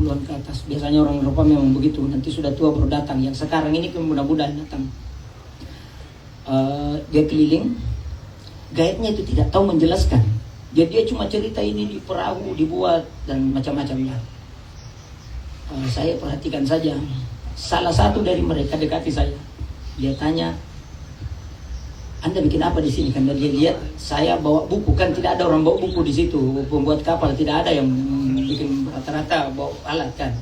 60-an ke atas. Biasanya orang Eropa memang begitu, nanti sudah tua baru datang. Yang sekarang ini mudah-mudahan datang. Dia keliling, guide-nya itu tidak tahu menjelaskan. Jadi dia cuma cerita ini di perahu dibuat dan macam-macamnya. Saya perhatikan saja. Salah satu dari mereka dekati saya. Dia tanya, "Anda bikin apa di sini?" Karena dia lihat saya bawa buku, kan tidak ada orang bawa buku di situ. Pembuat kapal tidak ada yang bikin, rata-rata bawa alat kan.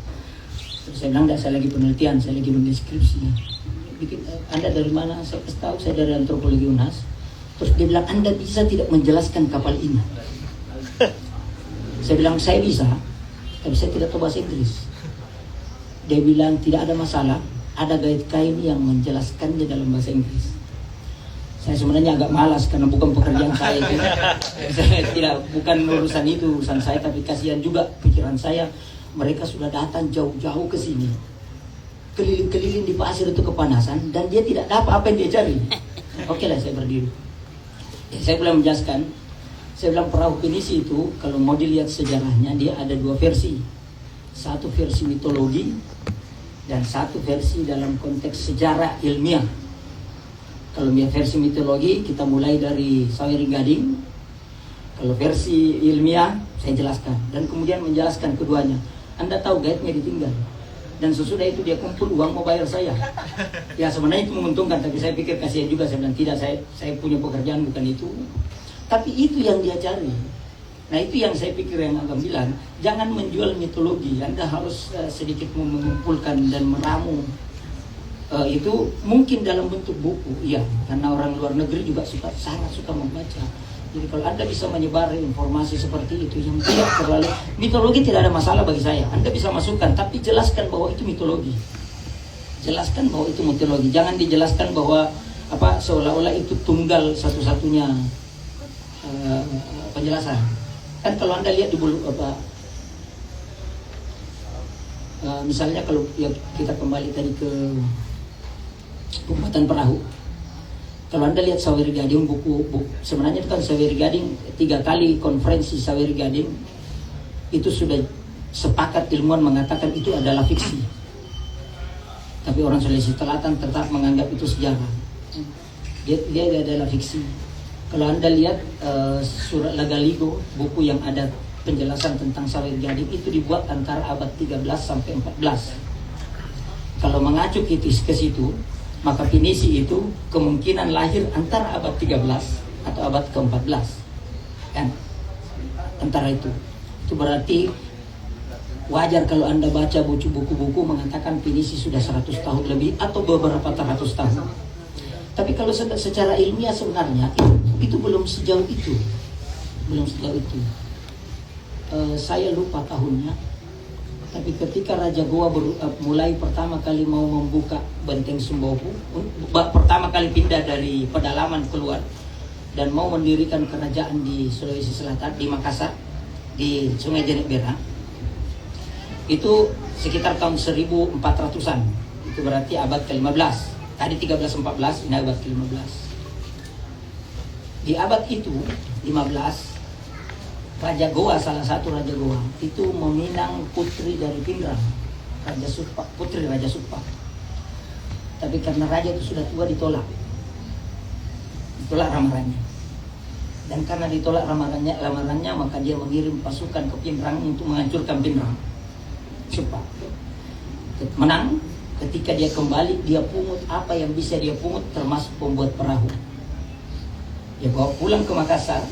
Terus saya bilang, "Tidak, saya lagi penelitian, saya lagi mendeskripsi." Bikin, "Anda dari mana?" Saya kasih tahu, "Saya dari antropologi Unhas." Terus dia bilang, "Anda bisa tidak menjelaskan kapal ini?" Saya bilang, "Saya bisa, tapi saya tidak tahu bahasa Inggris." Dia bilang, "Tidak ada masalah, ada guide kain yang menjelaskannya dalam bahasa Inggris." Saya sebenarnya agak malas karena bukan pekerjaan saya itu. Saya tidak, bukan urusan itu, urusan saya, tapi kasihan juga pikiran saya. Mereka sudah datang jauh-jauh ke sini, keliling-keliling di pasir itu kepanasan, dan dia tidak dapat apa yang dia cari. Oke lah, saya berdiri. Saya belum menjelaskan. Saya bilang perahu pinisi itu kalau mau dilihat sejarahnya, dia ada dua versi. Satu versi mitologi dan satu versi dalam konteks sejarah ilmiah. Kalau versi mitologi kita mulai dari Sawery Gading. Kalau versi ilmiah saya jelaskan dan kemudian menjelaskan keduanya. Anda tahu guide-nya ditinggal. Dan sesudah itu dia kumpul uang mau bayar saya. Ya sebenarnya itu menguntungkan, tapi saya pikir kasihan juga. Saya bilang tidak, saya punya pekerjaan bukan itu. Tapi itu yang dia cari. Nah itu yang saya pikir yang agak bilang, jangan menjual mitologi. Anda harus sedikit mengumpulkan dan meramu. Itu mungkin dalam bentuk buku, iya, karena orang luar negeri juga sangat suka membaca. Jadi kalau Anda bisa menyebar informasi seperti itu yang tidak terlalu mitologi, tidak ada masalah bagi saya. Anda bisa masukkan, tapi jelaskan bahwa itu mitologi. Jelaskan bahwa itu mitologi. Jangan dijelaskan bahwa seolah-olah itu tunggal satu-satunya penjelasan. Kan kalau Anda lihat di misalnya kalau ya, kita kembali tadi ke pembuatan perahu. Kalau Anda lihat Sawery Gading, buku sebenarnya itu kan Sawery Gading 3 kali konferensi Sawery Gading itu sudah sepakat ilmuwan mengatakan itu adalah fiksi. Tapi orang Sulawesi Selatan tetap menganggap itu sejarah. Dia adalah fiksi. Kalau Anda lihat surat Lagaligo, buku yang ada penjelasan tentang Sawery Gading itu dibuat antara abad 13 sampai 14. Kalau mengacu ke situ, maka Pinisi itu kemungkinan lahir antara abad 13 atau abad ke-14. Kan? Antara itu. Itu berarti wajar kalau Anda baca buku-buku mengatakan Pinisi sudah 100 tahun lebih atau beberapa ratus tahun. Tapi kalau secara ilmiah sebenarnya itu belum sejauh itu. Saya lupa tahunnya. Tapi ketika Raja Goa mulai pertama kali mau membuka Benteng Sumbawu, pertama kali pindah dari pedalaman keluar dan mau mendirikan kerajaan di Sulawesi Selatan, di Makassar, di Sungai Jeneberang, itu sekitar tahun 1400-an. Itu berarti abad ke-15. Tadi 1314, ini abad ke-15. Di abad itu, 15, Raja Goa, salah satu Raja Goa, itu meminang putri dari Pindrang, putri Raja Supa. Tapi karena raja itu sudah tua, ditolak lamarannya. Dan karena ditolak lamarannya, maka dia mengirim pasukan ke Pindrang untuk menghancurkan Pindrang. Supa menang. Ketika dia kembali, dia pungut apa yang bisa dia pungut, termasuk pembuat perahu. Dia bawa pulang ke Makassar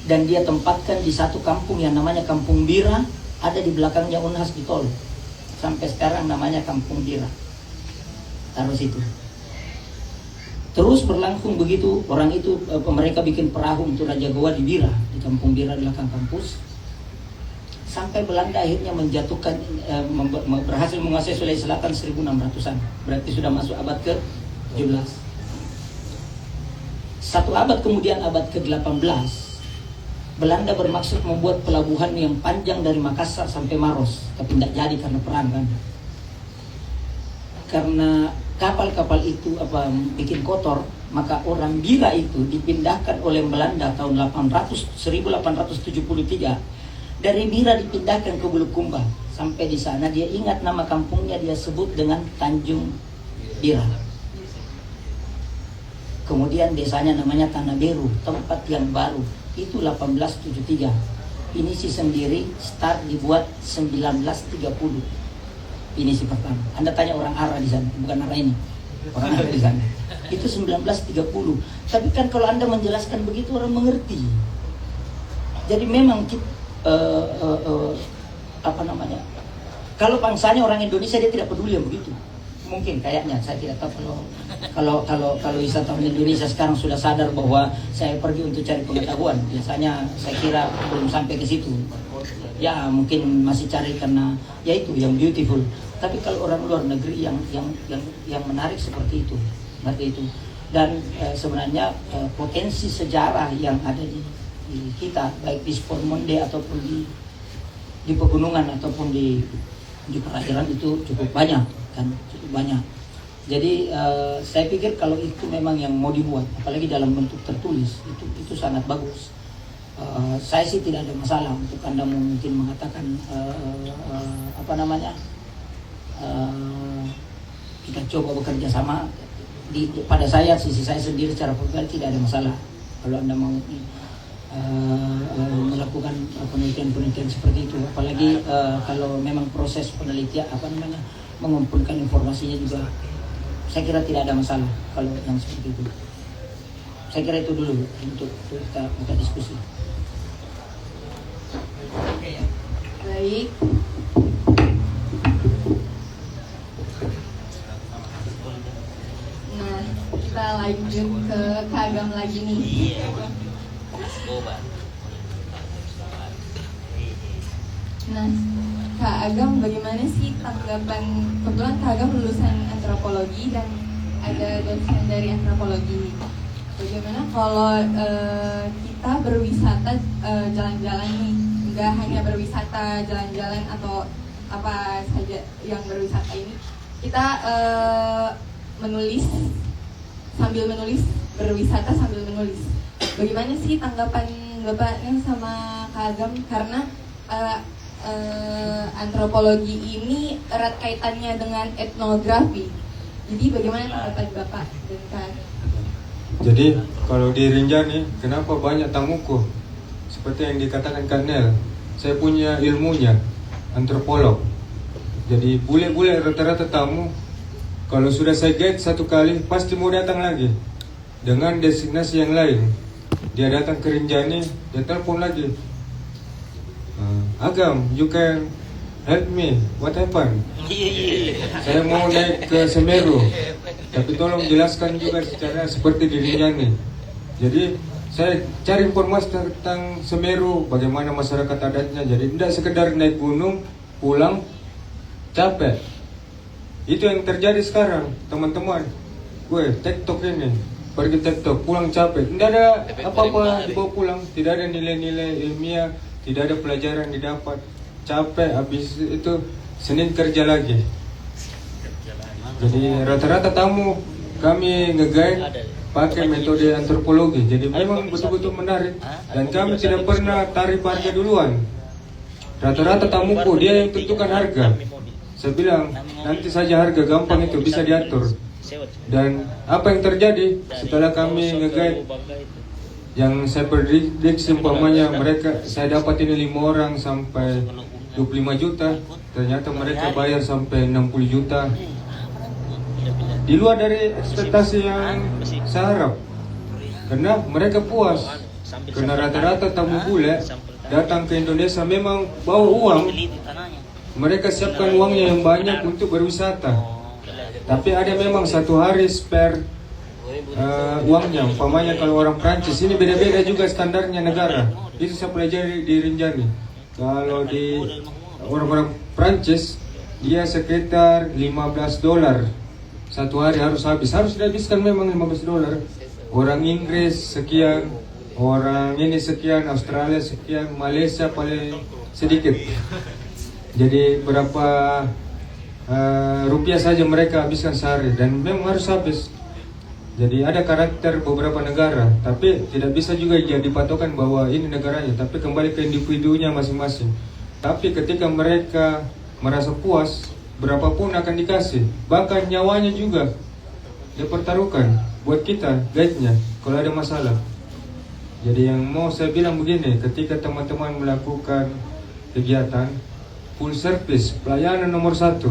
dan dia tempatkan di satu kampung yang namanya Kampung Bira, ada di belakangnya Unhas di Tol. Sampai sekarang namanya Kampung Bira. Taruh situ. Terus berlangsung begitu, orang itu mereka bikin perahu untuk Raja Goa di Bira, di Kampung Bira di belakang kampus. Sampai Belanda akhirnya menjatuhkan, berhasil menguasai Sulawesi Selatan 1600-an. Berarti sudah masuk abad ke-17. Satu abad kemudian, abad ke-18, Belanda bermaksud membuat pelabuhan yang panjang dari Makassar sampai Maros, tapi tidak jadi karena perang kan. Karena kapal-kapal itu bikin kotor, maka orang Bira itu dipindahkan oleh Belanda tahun 1873. Dari Bira dipindahkan ke Bulukumba Sampai di sana dia ingat nama kampungnya, dia sebut dengan Tanjung Bira. Kemudian desanya namanya Tanah Beru, tempat yang baru. Itu 1873. Pinisi sendiri start dibuat 1930. Pinisi pertama. Anda tanya orang Ara di sana, bukan Ara ini. Orang Ara di sana. Itu 1930. Tapi kan kalau Anda menjelaskan begitu orang mengerti. Jadi memang apa namanya? Kalau bangsanya orang Indonesia dia tidak peduli yang begitu. Mungkin kayaknya, saya tidak tahu kalau wisatawan Indonesia sekarang sudah sadar bahwa saya pergi untuk cari pengetahuan. Biasanya saya kira belum sampai ke situ. Ya mungkin masih cari karena ya itu yang beautiful. Tapi kalau orang luar negeri yang menarik seperti itu. Dan sebenarnya potensi sejarah yang ada di kita, baik di Sport Monde ataupun di pegunungan ataupun di perairan itu cukup banyak kan, cukup banyak. Jadi saya pikir kalau itu memang yang mau dibuat, apalagi dalam bentuk tertulis, itu sangat bagus. Saya sih tidak ada masalah untuk Anda mungkin mengatakan apa namanya, kita coba bekerja sama. Pada saya, sisi saya sendiri secara pribadi tidak ada masalah kalau Anda mau melakukan penelitian seperti itu, apalagi kalau memang proses penelitian mengumpulkan informasinya juga, saya kira tidak ada masalah kalau yang seperti itu. Saya kira itu dulu untuk kita buka diskusi. Baik. Nah, kita lanjut ke Kagam lagi nih. Nah, Kak Agam, bagaimana sih tanggapan, kebetulan Kak Agam lulusan antropologi dan ada dosen dari antropologi. Bagaimana kalau kita berwisata jalan-jalan nih, nggak hanya berwisata jalan-jalan atau apa saja yang berwisata ini, kita menulis sambil menulis, berwisata sambil menulis. Bagaimana sih tanggapan Bapaknya sama Kak Agam, karena antropologi ini erat kaitannya dengan etnografi. Jadi bagaimana tanggapan Bapak dan Kak Agam? Jadi kalau di Rinjani, kenapa banyak tamuku? Seperti yang dikatakan Kak Nel, saya punya ilmunya, antropolog. Jadi bule-bule rata-rata tamu, kalau sudah saya guide satu kali, pasti mau datang lagi dengan destinasi yang lain. Dia datang ke Rinjani, dia telepon lagi, Agam, you can help me, what happened? Saya mau naik ke Semeru, tapi tolong jelaskan juga secara seperti di Rinjani. Jadi saya cari informasi tentang Semeru, bagaimana masyarakat adatnya. Jadi tidak sekedar naik gunung, pulang, capek. Itu yang terjadi sekarang, teman-teman. Gue TikTok ini, pergi TikTok, pulang capek. Tidak ada apa-apa dibawa pulang, tidak ada nilai-nilai ilmiah, tidak ada pelajaran didapat. Capek, habis itu Senin kerja lagi. Jadi rata-rata tamu kami nge-guide pakai metode antropologi. Jadi memang betul-betul menarik. Dan kami tidak pernah tarik harga duluan. Rata-rata tamuku dia yang tentukan harga. Saya bilang nanti saja harga, gampang itu bisa diatur. Dan apa yang terjadi setelah kami nge-guide, yang saya prediksi umpamanya mereka, saya dapat ini 5 orang sampai 25 juta, ternyata mereka bayar sampai 60 juta. Di luar dari ekspektasi yang saya harap. Karena mereka puas. Karena rata-rata tamu bule datang ke Indonesia memang bawa uang. Mereka siapkan uangnya yang banyak untuk berwisata. Tapi ada memang satu hari spare uangnya. Umpamanya kalau orang Prancis, ini beda-beda juga standarnya negara. Itu saya pelajari di Rinjani. Kalau di orang-orang Prancis, dia sekitar $15 satu hari harus habis. Harus dihabiskan memang $15. Orang Inggris sekian, orang ini sekian, Australia sekian, Malaysia paling sedikit. Jadi berapa rupiah saja mereka habiskan sehari, dan memang harus habis. Jadi ada karakter beberapa negara, tapi tidak bisa juga jadi patokan bahwa ini negaranya, tapi kembali ke individunya masing-masing. Tapi ketika mereka merasa puas, berapapun akan dikasih. Bahkan nyawanya juga dia pertaruhkan buat kita, guide-nya, kalau ada masalah. Jadi yang mau saya bilang begini, ketika teman-teman melakukan kegiatan, full service, pelayanan nomor 1.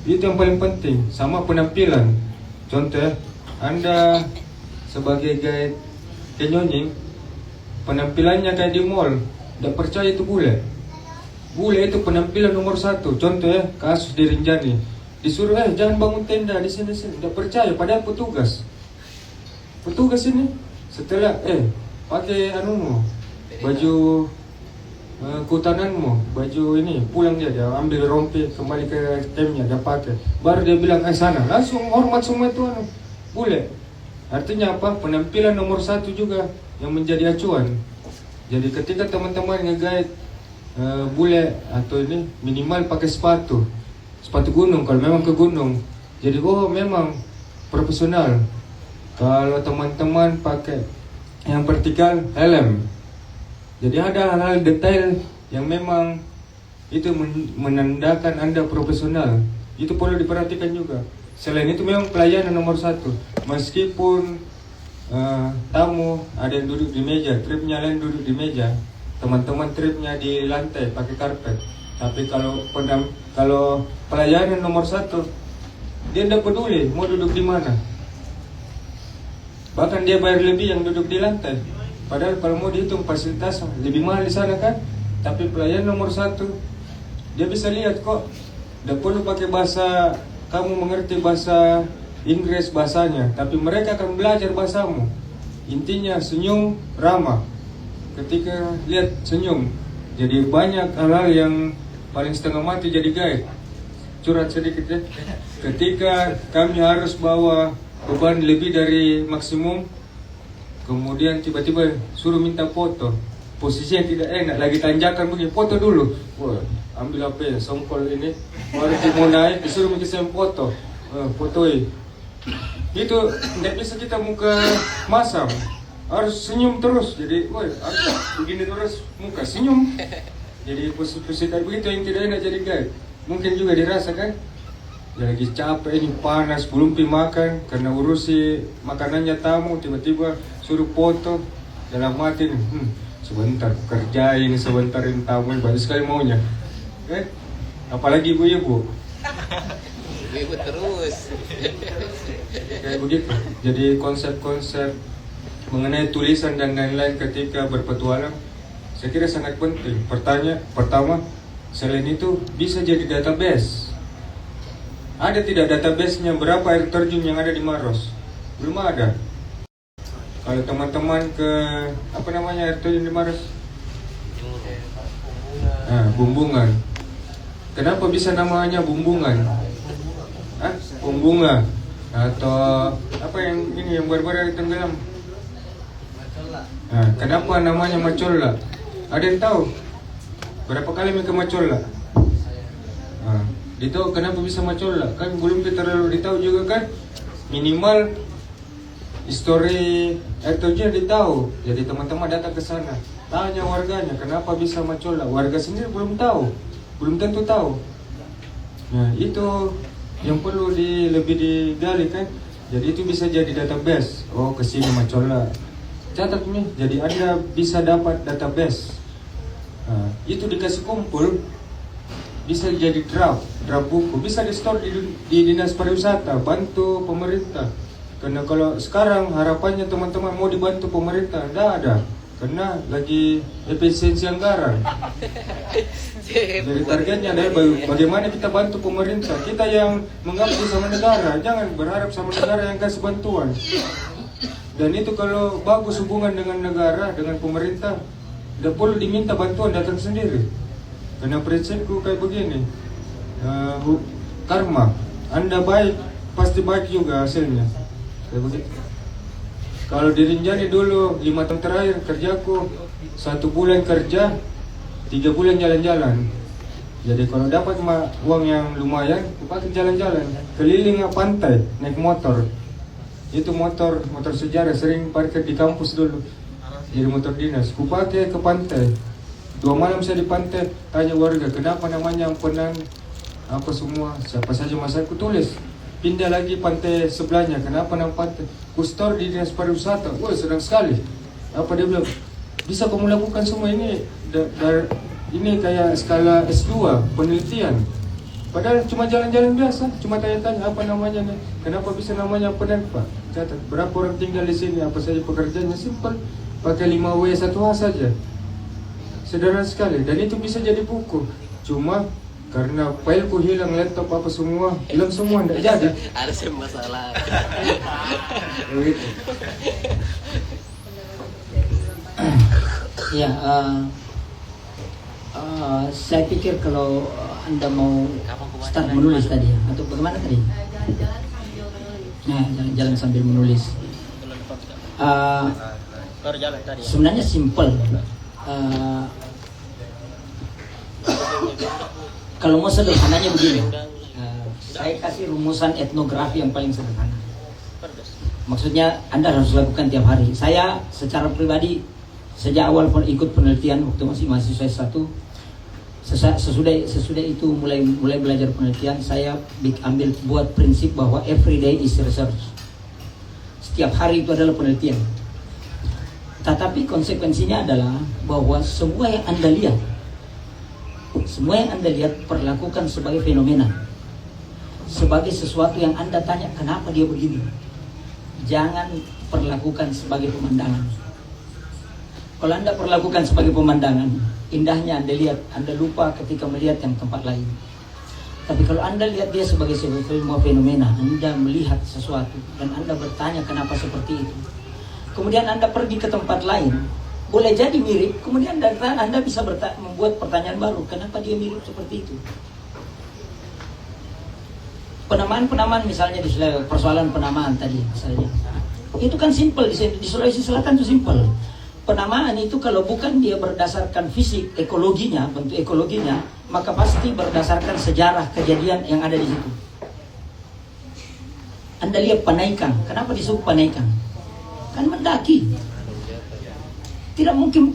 Itu yang paling penting, sama penampilan. Contoh ya, Anda sebagai guide canyoning, penampilannya kayak di mall, tidak percaya itu bule. Bule itu penampilan nomor 1. Contoh ya, kasus di Rinjani, disuruh jangan bangun tenda di sini, tidak percaya, padahal petugas ini setelah pakai baju kutananmu, baju ini, pulang dia ambil rompi, kembali ke campnya, dia pakai, baru dia bilang sana, langsung hormat semua itu bule. Artinya apa? Penampilan nomor 1 juga yang menjadi acuan. Jadi ketika teman-teman nge-guide bule atau ini, minimal pakai sepatu gunung kalau memang ke gunung. Jadi memang profesional. Kalau teman-teman pakai yang vertikal, helm. Jadi ada hal-hal detail yang memang itu menandakan Anda profesional. Itu perlu diperhatikan juga. Selain itu memang pelayanan nomor 1. Meskipun tamu ada yang duduk di meja, tripnya lain duduk di meja, teman-teman tripnya di lantai pakai karpet. Tapi kalau pelayanan nomor 1, dia tidak peduli mau duduk di mana. Bahkan dia bayar lebih yang duduk di lantai. Padahal kalau mau dihitung fasilitas lebih mahal di sana kan. Tapi pelayanan nomor 1, dia bisa lihat kok. Tidak perlu pakai bahasa, kamu mengerti bahasa Inggris bahasanya, tapi mereka akan belajar bahasamu. Intinya senyum, ramah. Ketika lihat senyum, jadi banyak hal-hal yang paling setengah mati jadi guide. Curhat sedikit ya. Ketika kami harus bawa beban lebih dari maksimum, kemudian tiba-tiba suruh minta foto, posisinya tidak enak, lagi tanjakan begini, foto dulu. Wah, ambil HP, songkol ini, baru mau naik, disuruh minta saya foto, fotoin. Itu tidak bisa kita muka masam, harus senyum terus. Jadi, harus begini terus, muka senyum. Jadi posisi kayak begitu yang tidak enak jadi guide. Mungkin juga dirasakan, dia lagi capek ini, panas, belum pi makan karena urusi makanannya tamu, tiba-tiba suruh foto dalam hati nih, sebentar kerjain, sebentar ini tamu, banyak sekali maunya. Apalagi ibu-ibu. Ibu terus. Kayak begitu. Jadi konsep-konsep mengenai tulisan dan lain-lain ketika berpetualang, saya kira sangat penting. Pertama, selain itu bisa jadi database. Ada tidak database-nya berapa air terjun yang ada di Maros? Belum ada. Kalau teman-teman ke air terjun di Maros? Bumbungan. Kenapa bisa namanya Bumbungan? Bumbunga atau apa yang ini yang baru-baru tenggelam? Kenapa namanya Macolla? Ada yang tahu? Berapa kali ke Macolla? Ditahu kenapa bisa Macolla? Kan belum terlalu ditahu juga kan? Minimal histori air terjun ditahu. Jadi teman-teman datang ke sana, tanya warganya kenapa bisa Macolla. Warga sendiri belum tahu, belum tentu tahu. Nah itu yang perlu lebih digali kan. Jadi itu bisa jadi database. Oh kesini Macolla, catat nih. Jadi Anda bisa dapat database. Itu dikasih kumpul, bisa jadi draft buku, bisa di store di dinas pariwisata, bantu pemerintah. Karena kalau sekarang harapannya teman-teman mau dibantu pemerintah, tidak ada, karena lagi efisiensi anggaran. Jadi targetnya adalah bagaimana kita bantu pemerintah. Kita yang mengabdi sama negara, jangan berharap sama negara yang kasih bantuan. Dan itu kalau bagus hubungan dengan negara, dengan pemerintah, tidak perlu diminta bantuan, datang sendiri. Karena prinsipku kayak begini, karma, Anda baik, pasti baik juga hasilnya. Kayak begitu. Kalau di Rinjani dulu 5 tahun terakhir kerjaku 1 bulan kerja, 3 bulan jalan-jalan. Jadi kalau dapat uang yang lumayan, aku pakai jalan-jalan keliling pantai, naik motor. Itu motor sejarah, sering parkir di kampus dulu. Jadi motor dinas, aku pakai ke pantai. 2 malam saya di pantai, tanya warga kenapa namanya Ampenan apa semua, siapa saja masyarakat, ku tulis. Pindah lagi pantai sebelahnya, kenapa nama pantai? Ku store di dinas pariwisata, wah senang sekali. Apa dia bilang, bisa kamu lakukan semua ini, ini kayak skala S2, penelitian. Padahal cuma jalan-jalan biasa, cuma tanya-tanya apa namanya nih, kenapa bisa namanya penerpa? Catat, berapa orang tinggal di sini, apa saja pekerjaannya, simpel. Pakai 5W1H saja. Sederhana sekali, dan itu bisa jadi buku. Cuma karena fileku hilang, laptop apa semua hilang semua, tidak jadi. Ada sih masalah. Begitu. Ya, saya pikir kalau Anda mau start menulis tadi ya, atau bagaimana tadi? Jalan-jalan sambil menulis. Nah, jalan-jalan sambil menulis. Sebenarnya simple. Kalau mau sederhananya begini, saya kasih rumusan etnografi yang paling sederhana. Maksudnya Anda harus lakukan tiap hari. Saya secara pribadi sejak awal ikut penelitian waktu masih mahasiswa S1. Sesudah itu mulai belajar penelitian, saya buat prinsip bahwa every day is research. Setiap hari itu adalah penelitian. Tetapi konsekuensinya adalah bahwa semua yang Anda lihat perlakukan sebagai fenomena, sebagai sesuatu yang Anda tanya kenapa dia begini. Jangan perlakukan sebagai pemandangan. Kalau Anda perlakukan sebagai pemandangan, indahnya Anda lihat, Anda lupa ketika melihat yang tempat lain. Tapi kalau Anda lihat dia sebagai sebuah fenomena, Anda melihat sesuatu dan Anda bertanya kenapa seperti itu. Kemudian Anda pergi ke tempat lain, boleh jadi mirip, kemudian Anda bisa membuat pertanyaan baru, kenapa dia mirip seperti itu. Penamaan misalnya di persoalan penamaan tadi misalnya, itu kan simple, di Sulawesi Selatan itu simple. Penamaan itu kalau bukan dia berdasarkan fisik, ekologinya, bentuk ekologinya, maka pasti berdasarkan sejarah kejadian yang ada di situ. Anda lihat Panaikan, kenapa disebut Panaikan? Kan mendaki. Tidak mungkin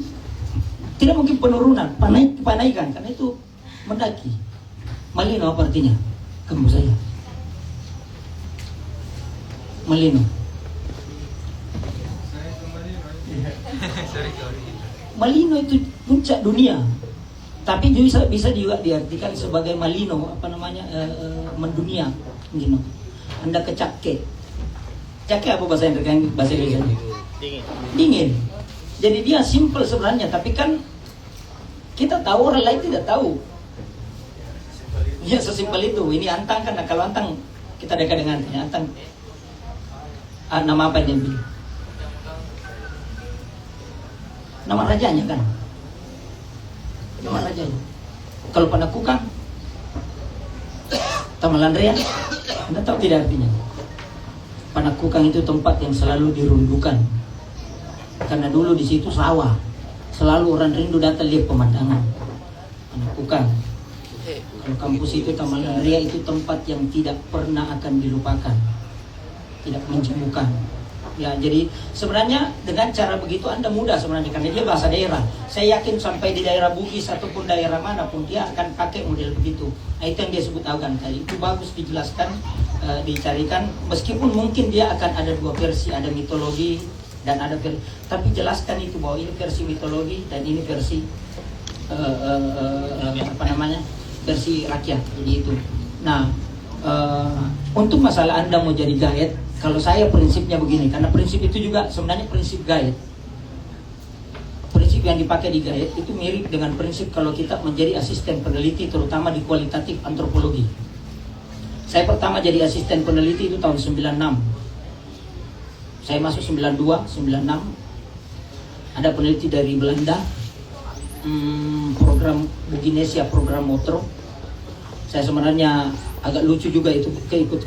penurunan, Panaikan, karena itu mendaki. Malino apa artinya? Kamu saya. Malino. Malino itu puncak dunia. Tapi bisa juga diartikan sebagai malino, mendunia, gitu. Anda ke Cake. Cake apa bahasa Indonesia? Dingin. Jadi dia simple sebenarnya, tapi kan kita tahu, orang lain tidak tahu. Ya sesimpel itu. Ini Antang kan, kalau Antang kita dekat dengan Antang. Nama apa dia bilang? Nama rajanya kan? Nama rajanya. Kalau Panakukang, Tamalandrea, Anda tahu tidak artinya? Panakukang itu tempat yang selalu dirundukan. Karena dulu di situ sawah. Selalu orang rindu datang lihat pemandangan. Panakukang. Kalau kampus itu Tamalandrea itu tempat yang tidak pernah akan dilupakan. Tidak menjemukan. Ya, jadi sebenarnya dengan cara begitu Anda mudah sebenarnya, karena dia bahasa daerah. Saya yakin sampai di daerah Bugis ataupun daerah manapun dia akan pakai model begitu. Nah, itu yang dia sebut Augan tadi. Itu bagus dijelaskan, dicarikan. Meskipun mungkin dia akan ada dua versi, ada mitologi dan ada versi. Tapi jelaskan itu bahwa ini versi mitologi dan ini versi versi rakyat. Jadi itu. Nah, untuk masalah Anda mau jadi guide, kalau saya prinsipnya begini, karena prinsip itu juga sebenarnya prinsip guide. Prinsip yang dipakai di guide itu mirip dengan prinsip kalau kita menjadi asisten peneliti, terutama di kualitatif antropologi. Saya pertama jadi asisten peneliti itu tahun 96. Saya masuk 92, 96. Ada peneliti dari Belanda, program Buginesia, program Motro. Saya sebenarnya agak lucu juga itu keikut